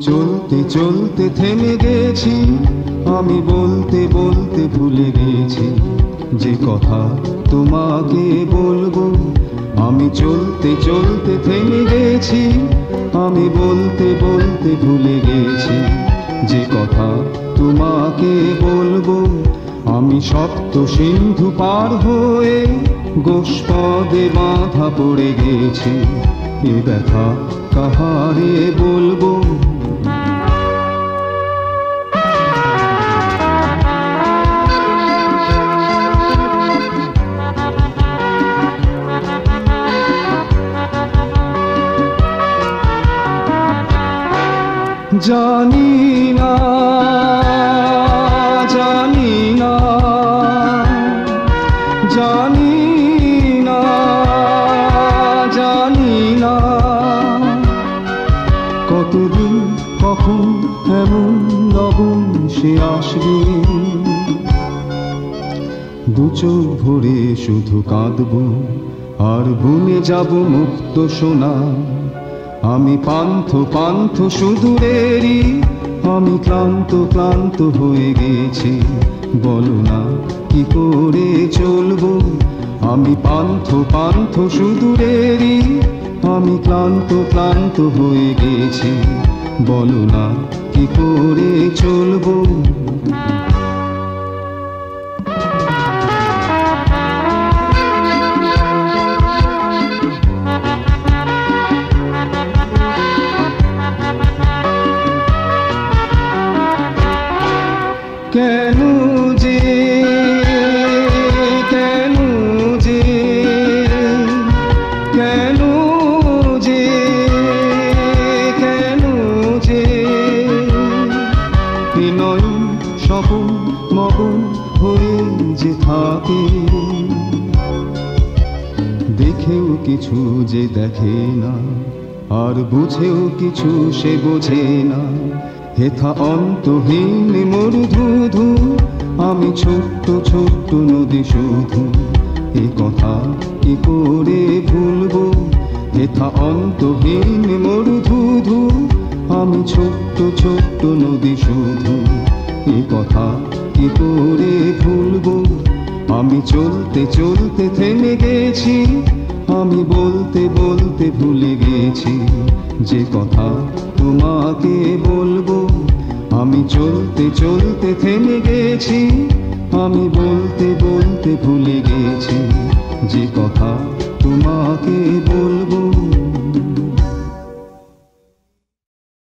চলতে চলতে থেমে গেছি, আমি বলতে বলতে ভুলে গেছি যে কথা তোমাকে বলবো। আমি চলতে চলতে থেমে গেছি, আমি বলতে বলতে ভুলে গেছি যে কথা তোমাকে বলবো। আমি সপ্ত সিন্ধু পার হয়ে গোষ্পদে বাঁধা পড়ে গেছি, এ ব্যথা কাহারে বলবো। জানি না জানি না জানি না জানি না কতদিন কখন এমন লগন সে আসবে। দু চোখ ভরে শুধু কাঁদবো আর ভুলে যাব মুক্ত সোনা। আমি পান্থ পান্থ সুদূরেরই, আমি ক্লান্ত ক্লান্ত হয়ে গেছি, বলো না কি করে চলবো। আমি পান্থ পান্থ সুদূরেরই, আমি ক্লান্ত ক্লান্ত হয়ে গেছি, বলো না কি করে চলবো। কেন যে কেন যে কেন যে কেন যে বিনয় স্বপন মগন হয়ে যে থাকে, দেখেও কিছু যে দেখে না আর বুঝেও কিছু সে বোঝে না। হেথা অন্তহীন মরুধুধু, আমি ছোট্ট ছোট্ট নদী শুধু, এ কথা কি করে ভুলবো। হেথা অন্তহীন মরুধুধু, আমি ছোট্ট ছোট্ট নদী শুধু, এ কথা কি করে ভুলবো। আমি চলতে চলতে থেমে গেছি, আমি বলতে বলতে ভুলে গেছি যে কথা তোমাকে বলবো। আমি চলতে চলতে থেমে গেছি, আমি বলতে বলতে ভুলে গেছি যে কথা তোমাকে বলবো।